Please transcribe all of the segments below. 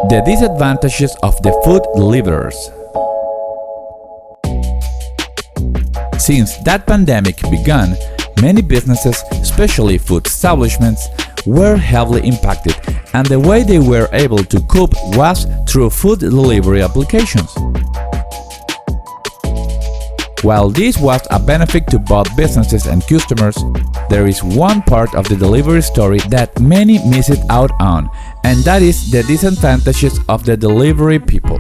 The disadvantages of the food deliverers. Since that pandemic began, many businesses, especially food establishments, were heavily impacted, and the way they were able to cope was through food delivery applications. While this was a benefit to both businesses and customers, there is one part of the delivery story that many miss it out on, and that is the disadvantages of the delivery people.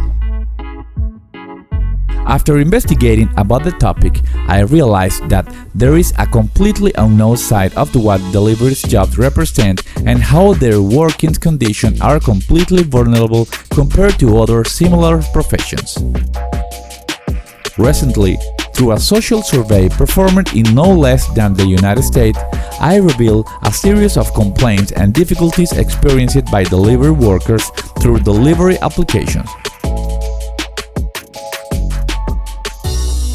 After investigating about the topic, I realized that there is a completely unknown side of what delivery jobs represent and how their working conditions are completely vulnerable compared to other similar professions. Recently, through a social survey performed in no less than the United States, I revealed a series of complaints and difficulties experienced by delivery workers through delivery applications.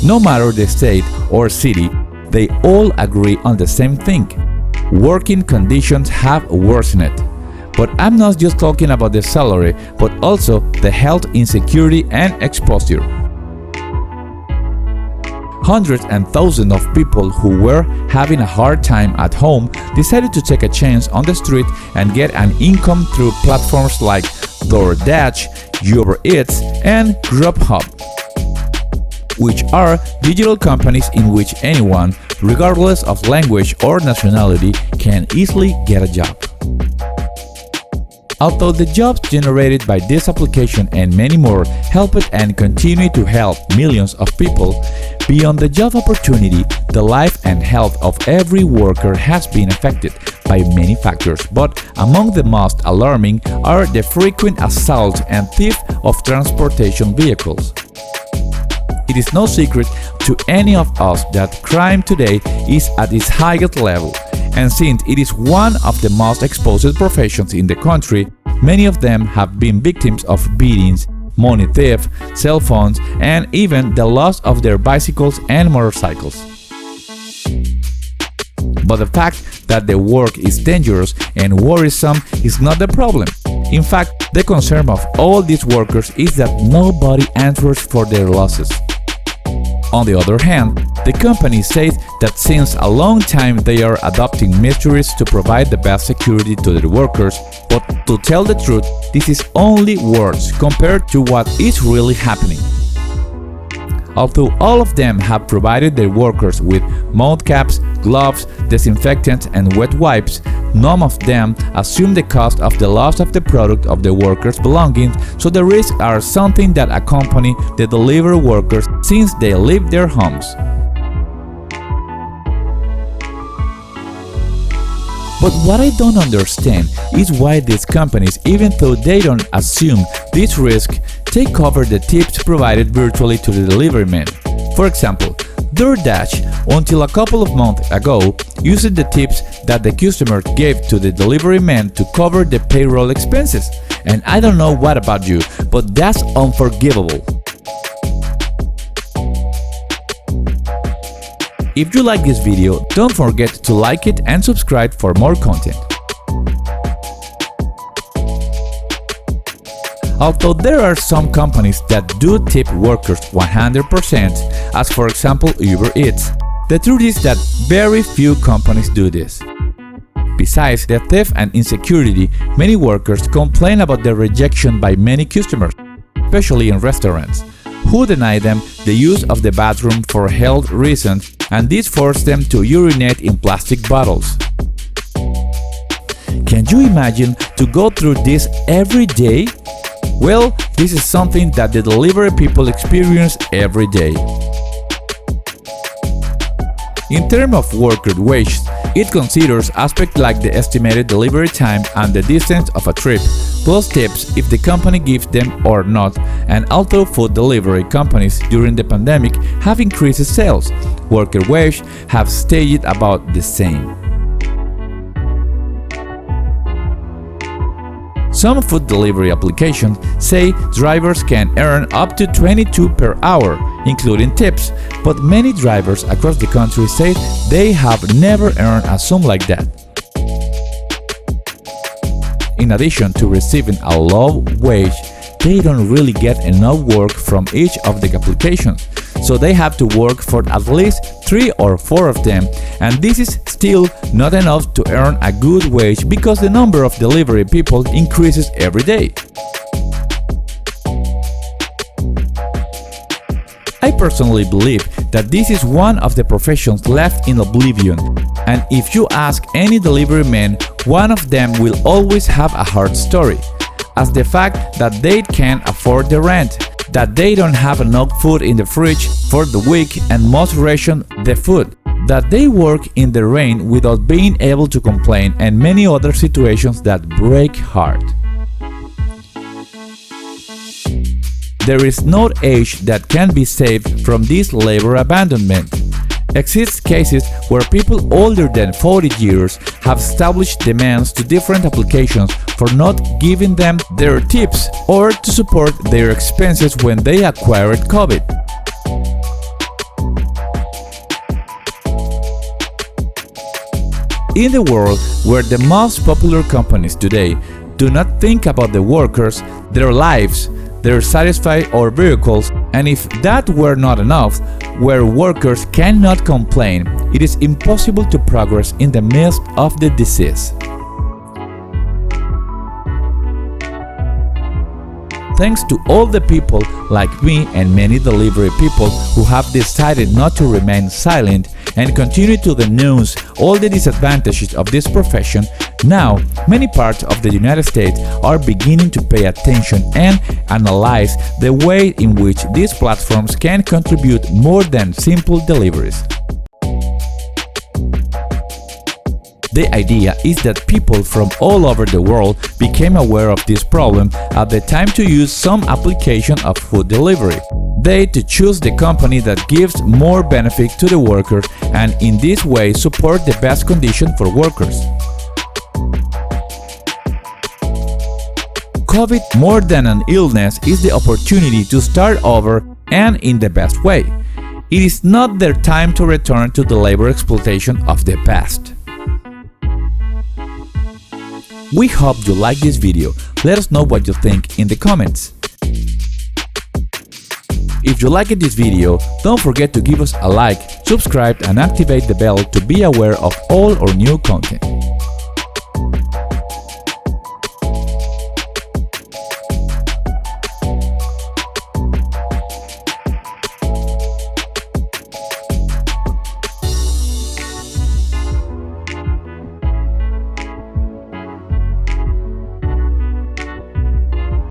No matter the state or city, they all agree on the same thing. Working conditions have worsened. But I'm not just talking about the salary, but also the health insecurity and exposure. Hundreds and thousands of people who were having a hard time at home decided to take a chance on the street and get an income through platforms like DoorDash, Uber Eats, and Grubhub, which are digital companies in which anyone, regardless of language or nationality, can easily get a job. Although the jobs generated by this application and many more helped and continue to help millions of people, beyond the job opportunity, the life and health of every worker has been affected by many factors, but among the most alarming are the frequent assault and theft of transportation vehicles. It is no secret to any of us that crime today is at its highest level, and since it is one of the most exposed professions in the country, many of them have been victims of beatings, money theft, cell phones, and even the loss of their bicycles and motorcycles. But the fact that the work is dangerous and worrisome is not the problem. In fact, the concern of all these workers is that nobody answers for their losses. On the other hand, the company says that since a long time they are adopting measures to provide the best security to their workers, but to tell the truth, this is only words compared to what is really happening. Although all of them have provided their workers with mouth caps, gloves, disinfectants, and wet wipes, none of them assume the cost of the loss of the product of the workers' belongings, so the risks are something that accompany the delivery workers since they leave their homes. But what I don't understand is why these companies, even though they don't assume this risk, take cover the tips provided virtually to the delivery men. For example, DoorDash, until a couple of months ago, used the tips that the customer gave to the delivery men to cover the payroll expenses. And I don't know what about you, but that's unforgivable. If you like this video, don't forget to like it and subscribe for more content. Although there are some companies that do tip workers 100%, as for example Uber Eats, the truth is that very few companies do this. Besides the theft and insecurity, many workers complain about the rejection by many customers, especially in restaurants, who deny them the use of the bathroom for health reasons, and this forces them to urinate in plastic bottles. Can you imagine to go through this every day? Well, this is something that the delivery people experience every day. In terms of worker wages, it considers aspects like the estimated delivery time and the distance of a trip, plus tips if the company gives them or not, and although food delivery companies during the pandemic have increased sales, worker wages have stayed about the same. Some food delivery applications say drivers can earn up to $22 per hour, including tips, but many drivers across the country say they have never earned a sum like that. In addition to receiving a low wage, they don't really get enough work from each of the applications, so they have to work for at least 3 or 4 of them, and this is still not enough to earn a good wage because the number of delivery people increases every day. I personally believe that this is one of the professions left in oblivion, and if you ask any delivery man, one of them will always have a hard story, as the fact that they can't afford the rent, that they don't have enough food in the fridge for the week and must ration the food, that they work in the rain without being able to complain, and many other situations that break heart. There is no age that can be saved from this labor abandonment. Exist cases where people older than 40 years have established demands to different applications for not giving them their tips or to support their expenses when they acquired COVID. In the world where the most popular companies today do not think about the workers, their lives, their satisfied or vehicles, and if that were not enough, where workers cannot complain, it is impossible to progress in the midst of the disease. Thanks to all the people like me and many delivery people who have decided not to remain silent and continue to denounce all the disadvantages of this profession, now many parts of the United States are beginning to pay attention and analyze the way in which these platforms can contribute more than simple deliveries. The idea is that people from all over the world became aware of this problem at the time to use some application of food delivery. They to choose the company that gives more benefit to the workers and in this way support the best condition for workers. COVID, more than an illness, is the opportunity to start over and in the best way. It is not their time to return to the labor exploitation of the past. We hope you like this video. Let us know what you think in the comments. If you liked this video, don't forget to give us a like, subscribe and activate the bell to be aware of all our new content.